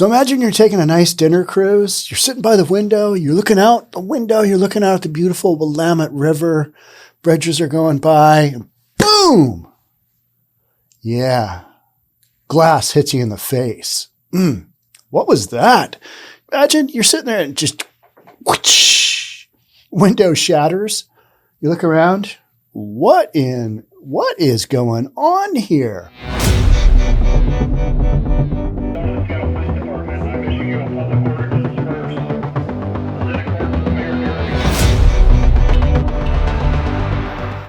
So imagine you're taking a nice dinner cruise. You're sitting by the window. You're looking out the window. You're looking out at the beautiful Willamette River. Bridges are going by. And boom! Yeah. Glass hits you in the face. What was that? Imagine you're sitting there and just whoosh, window shatters. You look around. What is going on here?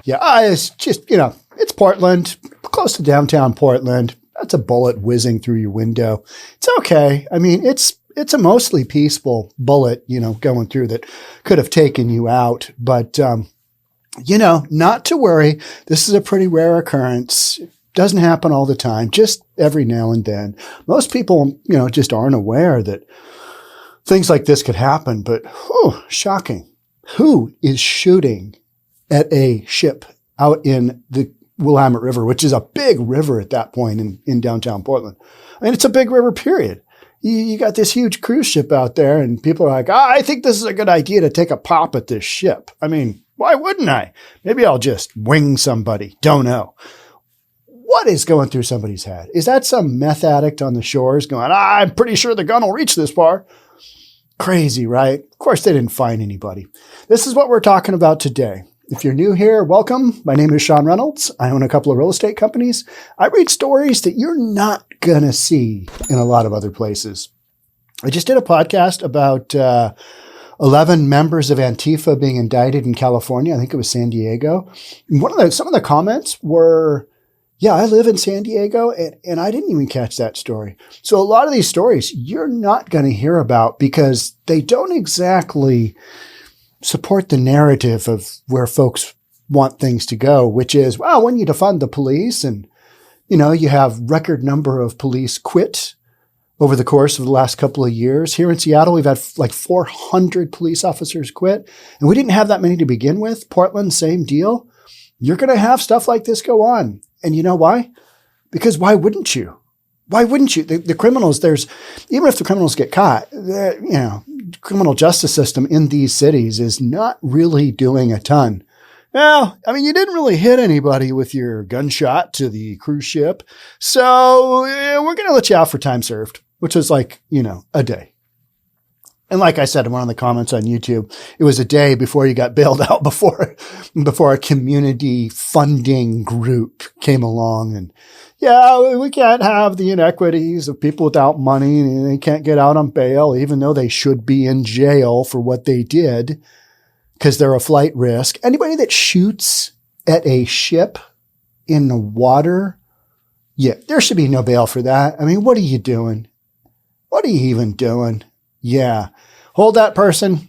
Yeah, it's just, it's Portland, close to downtown Portland. That's a bullet whizzing through your window. It's okay. I mean, it's a mostly peaceful bullet, going through that could have taken you out. But, not to worry. This is a pretty rare occurrence. It doesn't happen all the time, just every now and then. Most people, just aren't aware that things like this could happen. But, shocking. Who is shooting at a ship out in the Willamette River, which is a big river at that point in downtown Portland? I mean, it's a big river, period. You got this huge cruise ship out there, and people are like, I think this is a good idea to take a pop at this ship. I mean, why wouldn't I? Maybe I'll just wing somebody. Don't know. What is going through somebody's head? Is that some meth addict on the shores going, I'm pretty sure the gun will reach this far? Crazy, right? Of course, they didn't find anybody. This is what we're talking about today. If you're new here, welcome. My name is Sean Reynolds. I own a couple of real estate companies. I read stories that you're not going to see in a lot of other places. I just did a podcast about 11 members of Antifa being indicted in California. I think it was San Diego. And some of the comments were, yeah, I live in San Diego, and I didn't even catch that story. So a lot of these stories you're not going to hear about because they don't exactly support the narrative of where folks want things to go, which is, well, when you defund the police and, you have record number of police quit over the course of the last couple of years. Here in Seattle, we've had like 400 police officers quit, and we didn't have that many to begin with. Portland, same deal. You're going to have stuff like this go on. And you know why? Because why wouldn't you? Why wouldn't you? The criminals, even if the criminals get caught, criminal justice system in these cities is not really doing a ton. Well, I mean, you didn't really hit anybody with your gunshot to the cruise ship. So we're going to let you out for time served, which is like, a day. And like I said in one of the comments on YouTube, it was a day before you got bailed out before a community funding group came along. And yeah, we can't have the inequities of people without money and they can't get out on bail, even though they should be in jail for what they did because they're a flight risk. Anybody that shoots at a ship in the water, yeah, there should be no bail for that. I mean, what are you doing? What are you even doing? Yeah. Hold that person.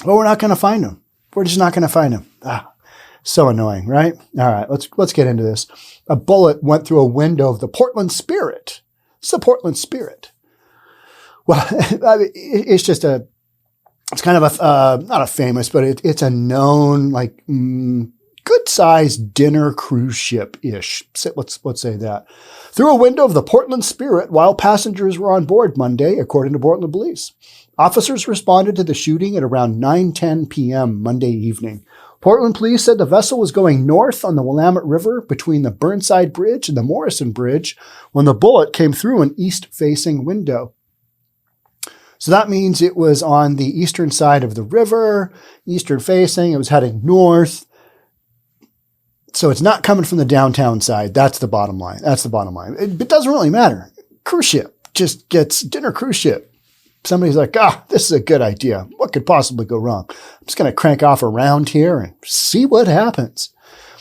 Well, we're not going to find him. We're just not going to find him. So annoying, right? All right, let's get into this. A bullet went through a window of the Portland Spirit. It's the Portland Spirit. Well, it's kind of not a famous, but it's a known, good-sized dinner cruise ship-ish. Let's say that. Through a window of the Portland Spirit while passengers were on board Monday, according to Portland police. Officers responded to the shooting at around 9:10 p.m. Monday evening. Portland police said the vessel was going north on the Willamette River between the Burnside Bridge and the Morrison Bridge when the bullet came through an east-facing window. So that means it was on the eastern side of the river, eastern-facing. It was heading north. So it's not coming from the downtown side. That's the bottom line. It doesn't really matter. Cruise ship just gets dinner cruise ship. Somebody's like, this is a good idea. What could possibly go wrong? I'm just going to crank off around here and see what happens.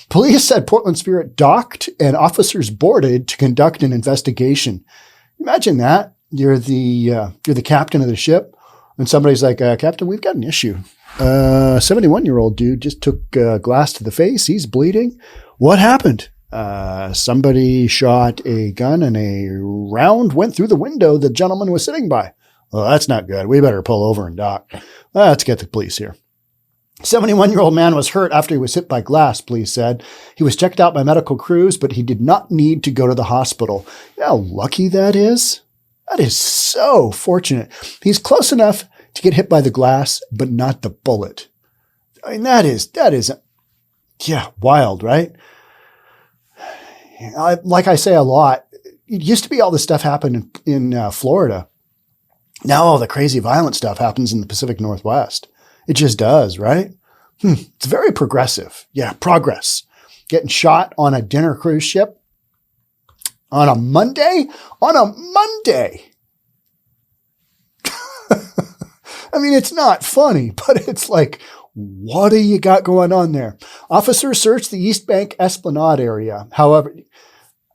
Police said Portland Spirit docked and officers boarded to conduct an investigation. Imagine that. You're the captain of the ship, and somebody's like, Captain, we've got an issue. 71-year-old dude just took glass to the face. He's bleeding. What happened? Somebody shot a gun and a round went through the window the gentleman was sitting by. Well, that's not good. We better pull over and dock. Let's get the police here. 71-year-old man was hurt after he was hit by glass, police said. He was checked out by medical crews, but he did not need to go to the hospital. You know how lucky that is? That is so fortunate. He's close enough to get hit by the glass, but not the bullet. I mean, that is, yeah, wild, right? Like I say a lot, it used to be all this stuff happened in Florida. Now all the crazy violent stuff happens in the Pacific Northwest. It just does, right? It's very progressive. Yeah, progress. Getting shot on a dinner cruise ship on a Monday? On a Monday! I mean, it's not funny, but it's like, what do you got going on there? Officers searched the East Bank Esplanade area. However,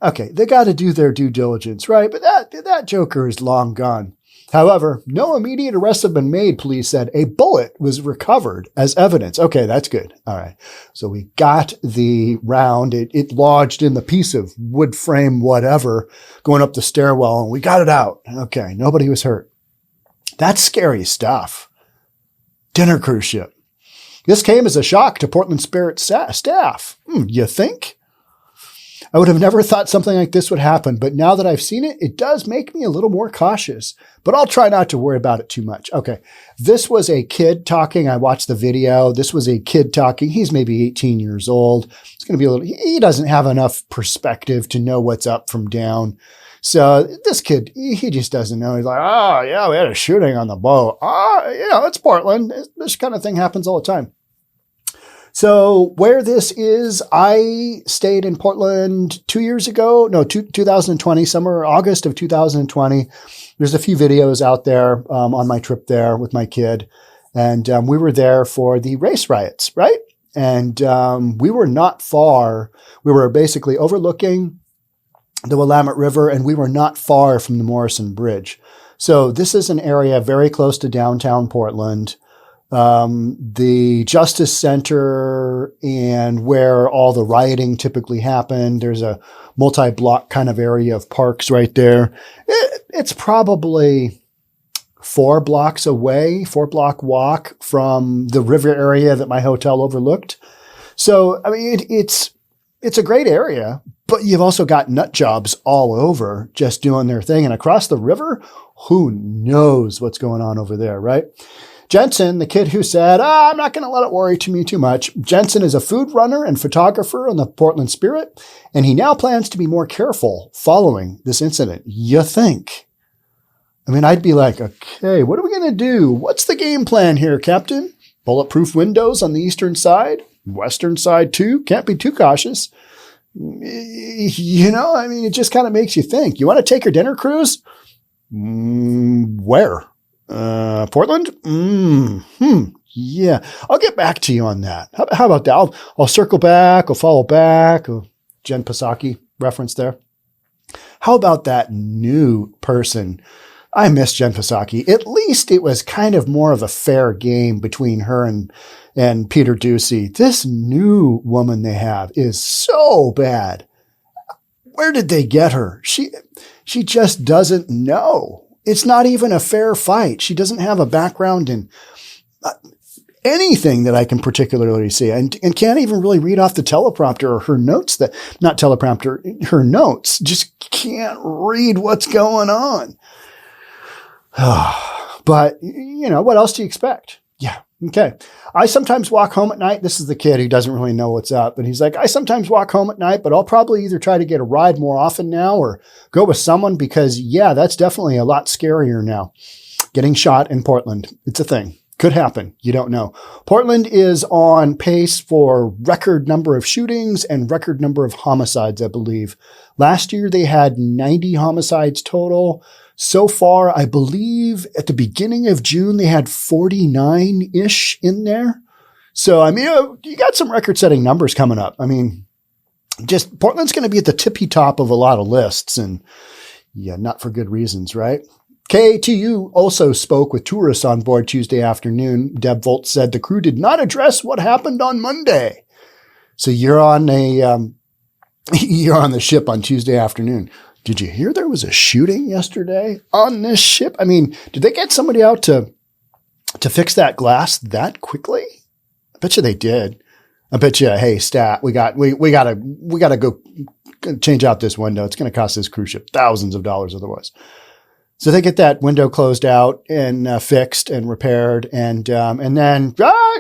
okay, they got to do their due diligence, right? But that joker is long gone. However, no immediate arrests have been made, police said. A bullet was recovered as evidence. Okay, that's good. All right. So we got the round. It lodged in the piece of wood frame, whatever, going up the stairwell, and we got it out. Okay, nobody was hurt. That's scary stuff. Dinner cruise ship. This came as a shock to Portland Spirit staff. You think? I would have never thought something like this would happen, but now that I've seen it, it does make me a little more cautious. But I'll try not to worry about it too much. Okay, this was a kid talking. I watched the video. This was a kid talking. He's maybe 18 years old. It's going to be a little, he doesn't have enough perspective to know what's up from down. So this kid, he just doesn't know. He's like, oh, yeah, we had a shooting on the boat. It's Portland. This kind of thing happens all the time. So where this is, I stayed in Portland 2020, summer, August of 2020. There's a few videos out there on my trip there with my kid. And we were there for the race riots, right? And we were not far. We were basically overlooking the Willamette River, and we were not far from the Morrison Bridge. So this is an area very close to downtown Portland. The Justice Center and where all the rioting typically happened. There's a multi-block kind of area of parks right there. It's probably 4 blocks away, 4-block walk from the river area that my hotel overlooked. So, I mean, it's a great area, but you've also got nut jobs all over just doing their thing. And across the river, who knows what's going on over there, right? Jensen, the kid who said, I'm not going to let it worry me too much. Jensen is a food runner and photographer on the Portland Spirit, and he now plans to be more careful following this incident. You think? I mean, I'd be like, okay, what are we going to do? What's the game plan here, Captain? Bulletproof windows on the eastern side? Western side too? Can't be too cautious. I mean, it just kind of makes you think. You want to take your dinner cruise? Where? Portland? Yeah. I'll get back to you on that. How about that? I'll circle back. I'll follow back. Jen Psaki reference there. How about that new person? I miss Jen Psaki. At least it was kind of more of a fair game between her and Peter Ducey. This new woman they have is so bad. Where did they get her? She just doesn't know. It's not even a fair fight. She doesn't have a background in anything that I can particularly see, and can't even really read off the teleprompter or her notes her notes. Just can't read what's going on. But, what else do you expect? Yeah. Okay. I sometimes walk home at night. This is the kid who doesn't really know what's up. And he's like, I sometimes walk home at night, but I'll probably either try to get a ride more often now or go with someone because, yeah, that's definitely a lot scarier now. Getting shot in Portland. It's a thing. Could happen. You don't know. Portland is on pace for record number of shootings and record number of homicides, I believe. Last year, they had 90 homicides total. So far, I believe at the beginning of June, they had 49-ish in there. So, I mean, you got some record-setting numbers coming up. I mean, just Portland's going to be at the tippy top of a lot of lists. And yeah, not for good reasons, right? 𝐏𝐞𝐸 also spoke with tourists on board Tuesday afternoon. Deb Volt said the crew did not address what happened on Monday. So you're on the ship on Tuesday afternoon. Did you hear there was a shooting yesterday on this ship? I mean, did they get somebody out to fix that glass that quickly? I bet you they did. I bet you, hey, stat, we gotta go change out this window. It's going to cost this cruise ship thousands of dollars otherwise. So they get that window closed out and fixed and repaired, and then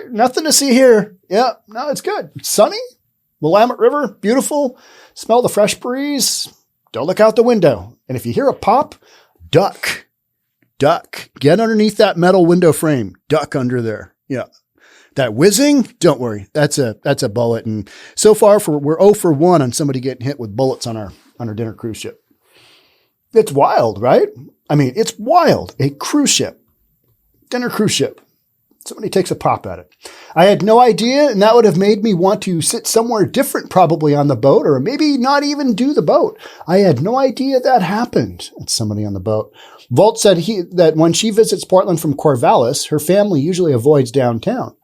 nothing to see here. Yeah, no, it's good. It's sunny. Willamette River, beautiful. Smell the fresh breeze. Don't look out the window. And if you hear a pop, duck. Get underneath that metal window frame. Duck under there. Yeah. That whizzing, don't worry. That's a bullet. And so far we're 0 for 1 on somebody getting hit with bullets on our dinner cruise ship. It's wild, right? I mean, it's wild. A cruise ship, dinner cruise ship. Somebody takes a pop at it. I had no idea, and that would have made me want to sit somewhere different probably on the boat, or maybe not even do the boat. I had no idea that happened. It's somebody on the boat. Volt said that when she visits Portland from Corvallis, her family usually avoids downtown.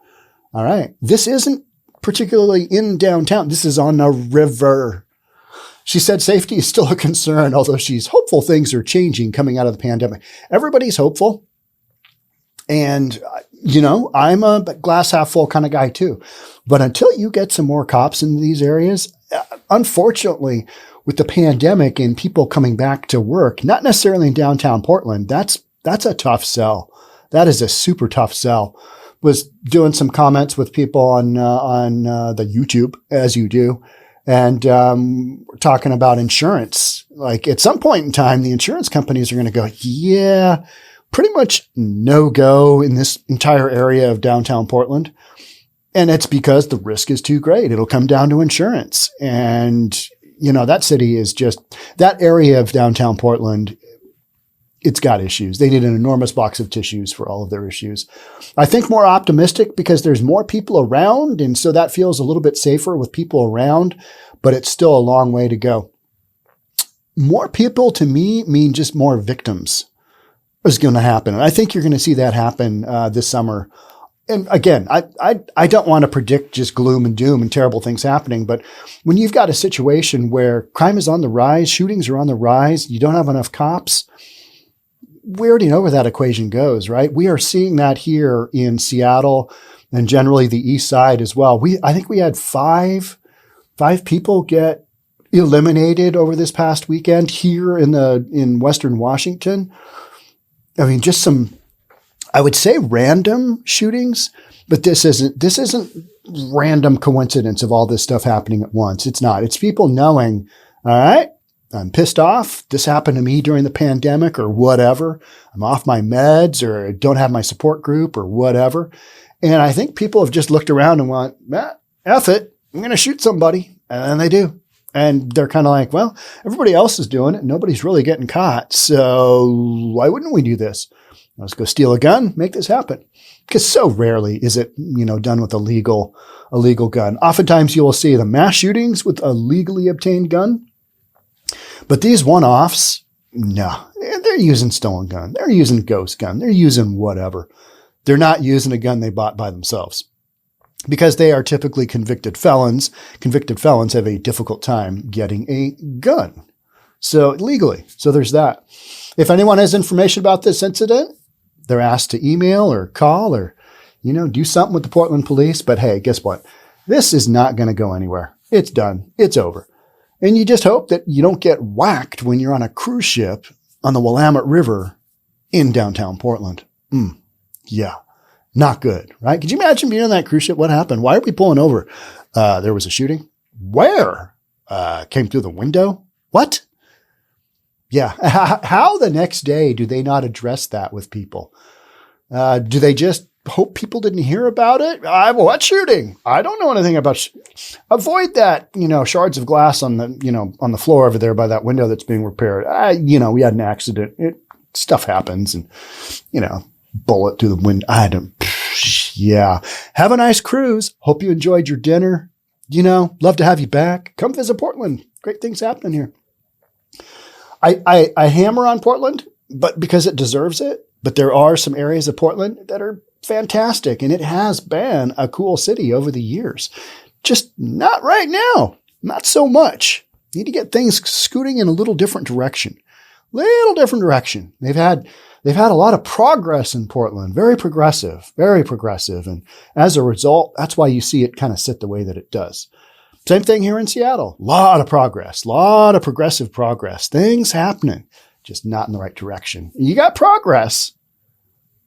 All right. This isn't particularly in downtown. This is on a river. She said safety is still a concern, although she's hopeful things are changing coming out of the pandemic. Everybody's hopeful. And, I'm a glass half full kind of guy too. But until you get some more cops in these areas, unfortunately, with the pandemic and people coming back to work, not necessarily in downtown Portland, that's a tough sell. That is a super tough sell. Was doing some comments with people on the YouTube, as you do, and we're talking about insurance. Like at some point in time, the insurance companies are going to go, yeah, pretty much no go in this entire area of downtown Portland. And it's because the risk is too great. It'll come down to insurance. And, that city is just, that area of downtown Portland, it's got issues. They need an enormous box of tissues for all of their issues. I think more optimistic because there's more people around. And so that feels a little bit safer with people around, but it's still a long way to go. More people to me mean just more victims is going to happen. And I think you're going to see that happen this summer. And again, I don't want to predict just gloom and doom and terrible things happening, but when you've got a situation where crime is on the rise, shootings are on the rise, you don't have enough cops, we already know where that equation goes, right? We are seeing that here in Seattle and generally the east side as well. I think we had five people get eliminated over this past weekend here in Western Washington. I mean, just some, I would say random shootings, but this isn't random coincidence of all this stuff happening at once. It's not. It's people knowing, all right, I'm pissed off. This happened to me during the pandemic or whatever. I'm off my meds or don't have my support group or whatever. And I think people have just looked around and went, F it, I'm going to shoot somebody. And they do. And they're kind of like, well, everybody else is doing it. Nobody's really getting caught. So why wouldn't we do this? Let's go steal a gun, make this happen. Because so rarely is it, done with a legal gun. Oftentimes you will see the mass shootings with a legally obtained gun. But these one-offs, no, they're using stolen gun. They're using ghost gun. They're using whatever. They're not using a gun they bought by themselves because they are typically convicted felons. Convicted felons have a difficult time getting a gun. So legally. So there's that. If anyone has information about this incident, they're asked to email or call or, do something with the Portland police. But hey, guess what? This is not going to go anywhere. It's done. It's over. And you just hope that you don't get whacked when you're on a cruise ship on the Willamette River in downtown Portland. Yeah, not good, right? Could you imagine being on that cruise ship? What happened? Why are we pulling over? There was a shooting. Where? Came through the window? What? Yeah. How the next day do they not address that with people? Do they just hope people didn't hear about it? What shooting? I don't know anything about. Avoid that, shards of glass on the floor over there by that window that's being repaired. We had an accident. Stuff happens and, bullet through the window. Yeah. Have a nice cruise. Hope you enjoyed your dinner. Love to have you back. Come visit Portland. Great things happening here. I hammer on Portland, but because it deserves it. But there are some areas of Portland that are fantastic, and it has been a cool city over the years. Just not right now. Not so much. Need to get things scooting in a little different direction. They've had a lot of progress in Portland. Very progressive. And as a result, that's why you see it kind of sit the way that it does. Same thing here in Seattle. Lot of progress. Lot of progressive progress. Things happening. just not in the right direction. You got progress,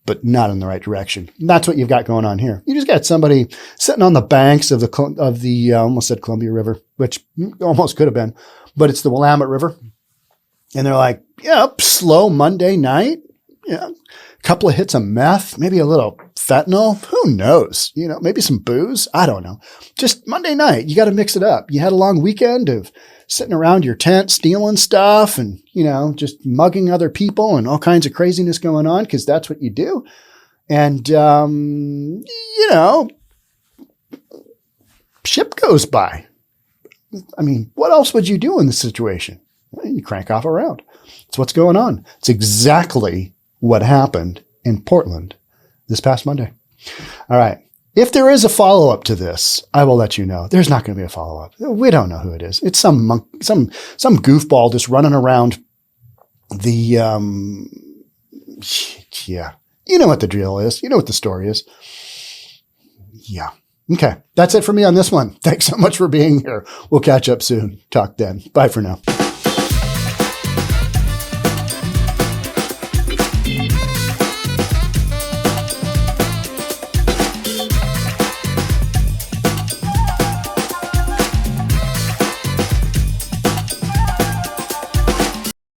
but not in the right direction. And that's what you've got going on here. You just got somebody sitting on the banks of the almost said Columbia River, which almost could have been, but it's the Willamette River. And they're like, yep, slow Monday night. Yeah, a couple of hits of meth, maybe a little fentanyl. Who knows? Maybe some booze. I don't know. Just Monday night, you got to mix it up. You had a long weekend of sitting around your tent, stealing stuff and, just mugging other people and all kinds of craziness going on because that's what you do. And, ship goes by. I mean, what else would you do in this situation? Well, you crank off a round. That's what's going on. It's exactly what happened in Portland this past Monday. All right. If there is a follow-up to this, I will let you know. There's not going to be a follow-up. We don't know who it is. It's some goofball just running around the, yeah. You know what the drill is. You know what the story is. Yeah. Okay. That's it for me on this one. Thanks so much for being here. We'll catch up soon. Talk then. Bye for now.